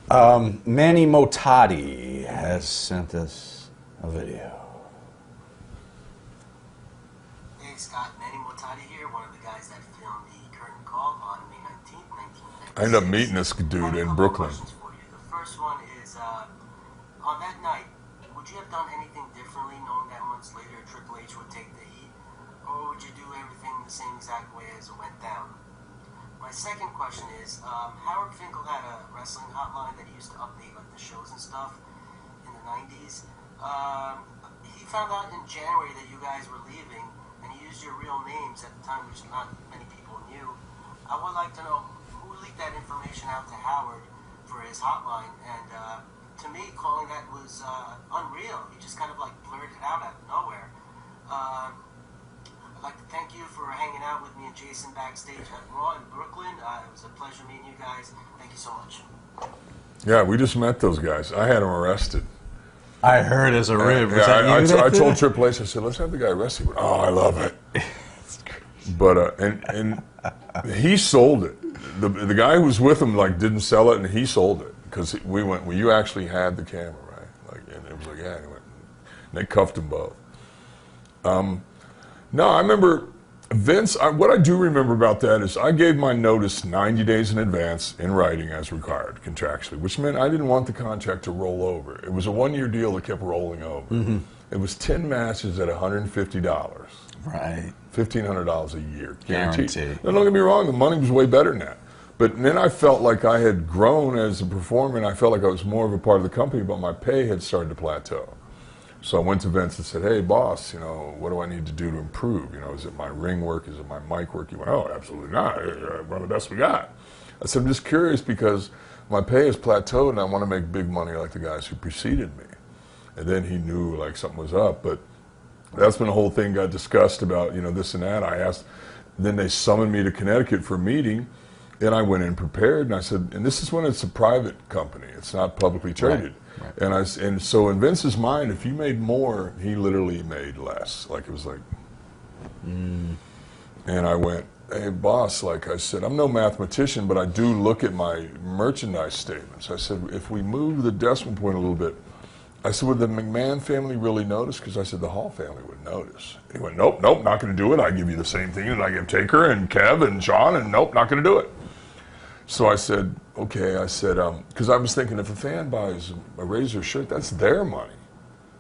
Manny Motati has sent us a video. Hey Scott, Manny Motati here, one of the guys that filmed the curtain call on May 19th, 1996. I ended up meeting this dude in Brooklyn. Questions for you. The first one is, on that night, would you have done anything differently knowing that months later Triple H would take the heat? Or would you do everything the same exact way as it went down? My second question is, Howard Finkel had a wrestling hotline that he used to update like the shows and stuff in the 90s. He found out in January that you guys were leaving, and he used your real names at the time, which not many people knew. I would like to know who leaked that information out to Howard for his hotline, and to me, calling that was unreal. He just kind of like blurted it out of nowhere. I'd like to thank you for hanging out with me and Jason backstage at Raw in Brooklyn. It was a pleasure meeting you guys. Thank you so much. Yeah, we just met those guys. I had them arrested. I heard as a rib. Was that you I that told did it? Triple H, I said, let's have the guy arrested. He went, oh, I love it. But and he sold it. The guy who was with him like didn't sell it, and he sold it because we went. Well, you actually had the camera, right? Like, and it was like, yeah. And he went, and they cuffed them both. No, I remember Vince. What I do remember about that is I gave my notice 90 days in advance in writing as required contractually, which meant I didn't want the contract to roll over. It was a one-year deal that kept rolling over. Mm-hmm. It was 10 matches at $150. Right. $1,500 a year. Guaranteed. Now, don't get me wrong, the money was way better than that. But then I felt like I had grown as a performer, and I felt like I was more of a part of the company, but my pay had started to plateau. So I went to Vince and said, hey, boss, you know, what do I need to do to improve? You know, is it my ring work? Is it my mic work? He went, oh, absolutely not. One of the best we got. I said, I'm just curious because my pay has plateaued, and I want to make big money like the guys who preceded me. And then he knew, like, something was up. But that's when the whole thing got discussed about, you know, this and that. I asked, then they summoned me to Connecticut for a meeting, and I went in prepared, and I said, and this is when it's a private company. It's not publicly traded. Right. And so in Vince's mind, if you made more, he literally made less. Like, it was like, and I went, hey, boss, like I said, I'm no mathematician, but I do look at my merchandise statements. I said, if we move the decimal point a little bit, I said, would the McMahon family really notice? Because I said, the Hall family would notice. He went, nope, not going to do it. I give you the same thing that I give Taker and Kev and Sean, and nope, not going to do it. So I said, okay, I said, because I was thinking if a fan buys a Razor shirt, that's their money.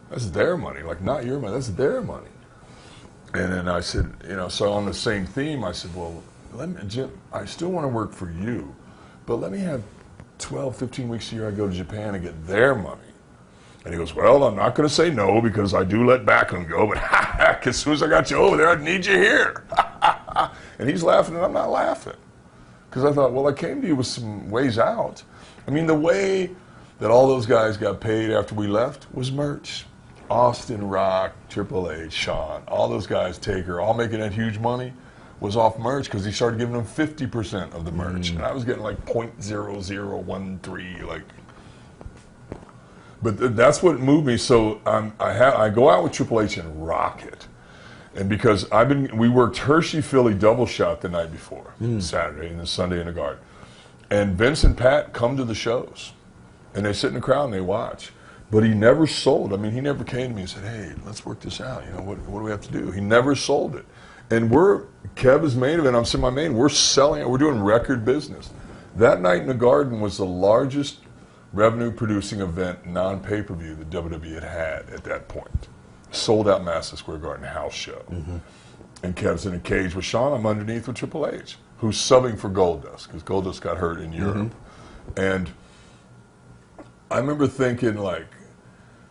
That's their money, like not your money, that's their money. And then I said, you know, so on the same theme, I said, well, Jim, I still want to work for you, but let me have 12, 15 weeks a year I go to Japan and get their money. And he goes, well, I'm not going to say no because I do let Backlund go, but as soon as I got you over there, I'd need you here. And he's laughing and I'm not laughing. Because I thought, well, I came to you with some ways out. I mean, the way that all those guys got paid after we left was merch. Austin, Rock, Triple H, Shawn, all those guys, Taker, all making that huge money was off merch because he started giving them 50% of the merch. And I was getting like 0.0013, like. But that's what moved me. So I go out with Triple H and rock it. And because we worked Hershey Philly double shot the night before, Saturday and then Sunday in the Garden. And Vince and Pat come to the shows. And they sit in the crowd and they watch. But he never sold. I mean, he never came to me and said, hey, let's work this out. You know, what do we have to do? He never sold it. And Kev is main event, I'm semi-main. We're selling it. We're doing record business. That night in the Garden was the largest revenue-producing event, non-pay-per-view, that WWE had at that point. Sold out Madison Square Garden house show. And Kev's in a cage with Shawn. I'm underneath with Triple H, who's subbing for Goldust, because Goldust got hurt in Europe. And I remember thinking, like,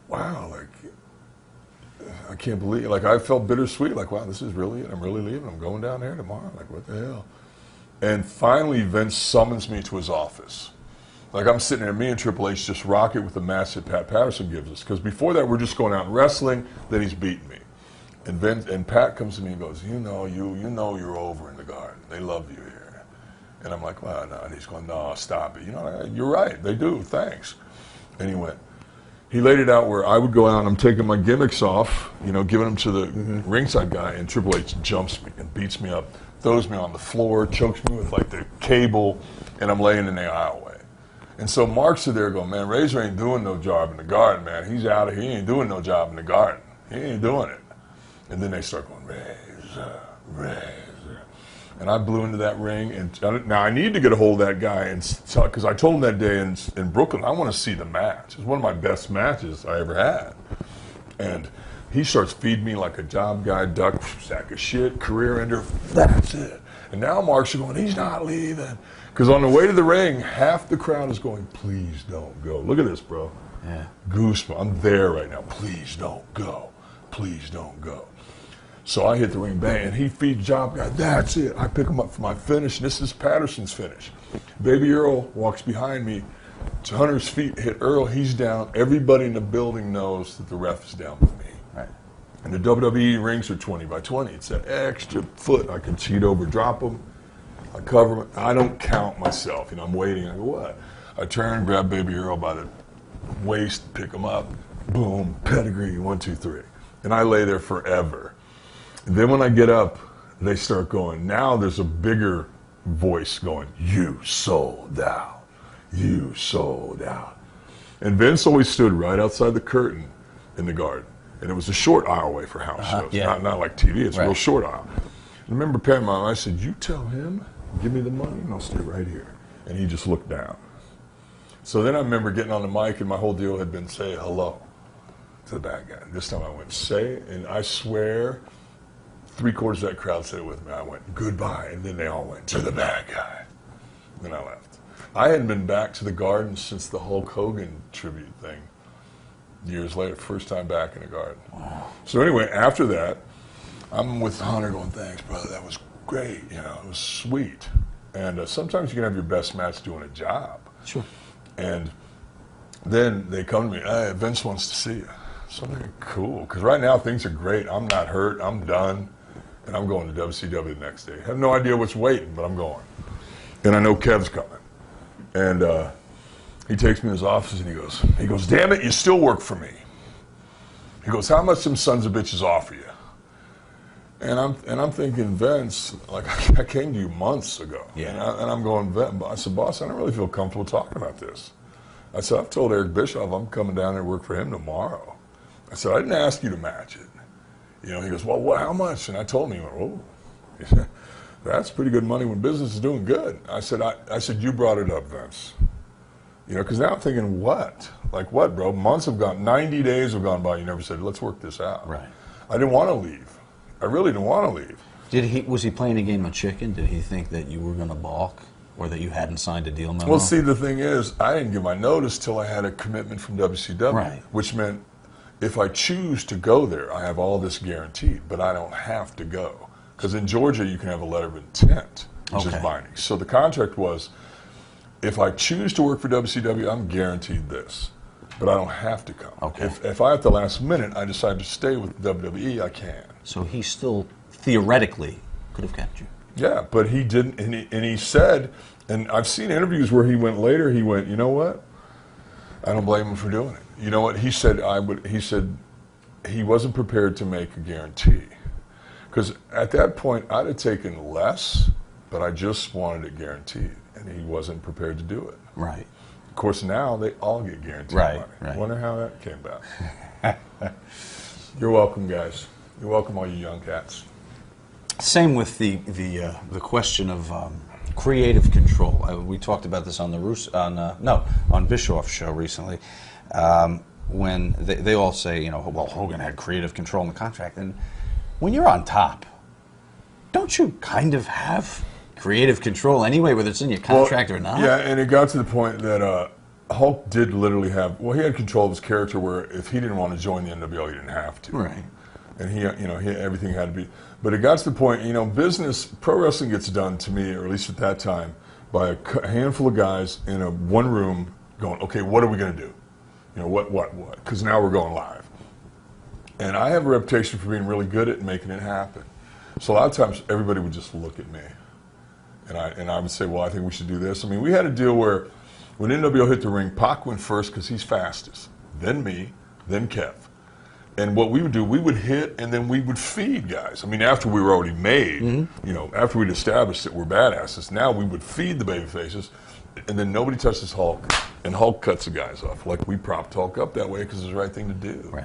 wow, like, I can't believe, like, I felt bittersweet, like, wow, this is really it. I'm really leaving. I'm going down there tomorrow. Like, what the hell? And finally, Vince summons me to his office. Like, I'm sitting there, me and Triple H just rock it with the match that Pat Patterson gives us. Because before that, we're just going out and wrestling, then he's beating me. And Pat comes to me and goes, you know you're over in the Garden. They love you here. And I'm like, well, no. And he's going, no, stop it. You know, you're right. They do. Thanks. And he laid it out where I would go out and I'm taking my gimmicks off, you know, giving them to the ringside guy, and Triple H jumps me and beats me up, throws me on the floor, chokes me with like the cable, and I'm laying in the aisleway. And so Mark's there going, man, Razor ain't doing no job in the garden, man. He's out of here. He ain't doing no job in the garden. He ain't doing it. And then they start going, Razor, Razor. And I blew into that ring. And now I need to get a hold of that guy, because I told him that day in Brooklyn, I want to see the match. It was one of my best matches I ever had. And he starts feeding me like a job guy, duck, sack of shit, career ender. That's it. And now Mark's going, he's not leaving. Because on the way to the ring, half the crowd is going, please don't go. Look at this, bro. Yeah. Goosebumps. I'm there right now. Please don't go. Please don't go. So I hit the ring, bang, and he feeds job guy. That's it. I pick him up for my finish. This is Patterson's finish. Baby Earl walks behind me. It's Hunter's feet hit Earl. He's down. Everybody in the building knows that the ref is down with me. Right. And the WWE rings are 20 by 20. It's that extra foot. I can cheat over, drop them. I cover them. I don't count myself. I'm waiting. I go, what? I turn, grab Baby Earl by the waist, pick him up. Boom, pedigree, 1, 2, 3. And I lay there forever. And then when I get up, they start going. Now there's a bigger voice going, you sold out. You sold out. And Vince always stood right outside the curtain in the garden. And it was a short aisle away for house shows. Yeah. Not like TV, it's a Right. real short aisle. I remember patting my eye, I said, you tell him, give me the money and I'll stay right here. And he just looked down. So then I remember getting on the mic and my whole deal had been say hello to the bad guy. This time I went, say, and I swear 3/4 of that crowd said it with me. I went, goodbye, and then they all went, to the bad guy. Then I left. I hadn't been back to the garden since the Hulk Hogan tribute thing. Years later, first time back in the garden. Wow. So anyway, after that, I'm with Hunter going, thanks, brother, that was great, it was sweet. And sometimes you can have your best match doing a job. Sure. And then they come to me, hey, Vince wants to see you. So I'm thinking, cool, because right now things are great. I'm not hurt, I'm done, and I'm going to WCW the next day. I have no idea what's waiting, but I'm going. And I know Kev's coming. And he takes me to his office and he goes, damn it, you still work for me. He goes, how much them sons of bitches offer you? And I'm thinking, Vince, like I came to you months ago. Yeah. And I'm going, I said, boss, I don't really feel comfortable talking about this. I said, I've told Eric Bischoff I'm coming down there to work for him tomorrow. I said, I didn't ask you to match it. He goes, well, how much? And I told him, he went, oh, that's pretty good money when business is doing good. I said, you brought it up, Vince. Because now I'm thinking, what? Like what, bro? Months have gone, 90 days have gone by. You never said, let's work this out. Right. I didn't want to leave. I really didn't want to leave. Was he playing a game of chicken? Did he think that you were going to balk or that you hadn't signed a deal memo? Well, see, the thing is, I didn't give my notice till I had a commitment from WCW, Right. Which meant if I choose to go there, I have all this guaranteed, but I don't have to go. Because in Georgia, you can have a letter of intent, which is binding. So the contract was, if I choose to work for WCW, I'm guaranteed this, but I don't have to come. Okay. If I, at the last minute, I decide to stay with WWE, I can. So he still, theoretically, could have kept you. Yeah, but he didn't, and he said, and I've seen interviews where he went later, he went, you know what? I don't blame him for doing it. You know what? He said he wasn't prepared to make a guarantee. Because at that point, I'd have taken less, but I just wanted it guaranteed, and he wasn't prepared to do it. Right. Of course, now they all get guaranteed Right, money. right. Wonder how that came about. You're welcome, guys. You're welcome, all you young cats. Same with the the question of creative control. We talked about this on the on Bischoff's show recently, when they all say, well, Hogan had creative control in the contract, and when you're on top, don't you kind of have creative control anyway, whether it's in your contract or not? Yeah, and it got to the point that Hulk did literally have, he had control of his character where if he didn't want to join the NWO, he didn't have to. Right. And he everything had to be, but it got to the point, pro wrestling gets done to me, or at least at that time, by a handful of guys in one room going, okay, what are we going to do? What? Because now we're going live. And I have a reputation for being really good at making it happen. So a lot of times everybody would just look at me. And I would say, well, I think we should do this. I mean, we had a deal where when NWO hit the ring, Pac went first because he's fastest, then me, then Kev. And what we would do, we would hit and then we would feed guys. I mean, after we were already made, after we'd established that we're badasses, now we would feed the baby faces. and then nobody touches Hulk, and Hulk cuts the guys off. Like, we propped Hulk up that way because it was the right thing to do. Right.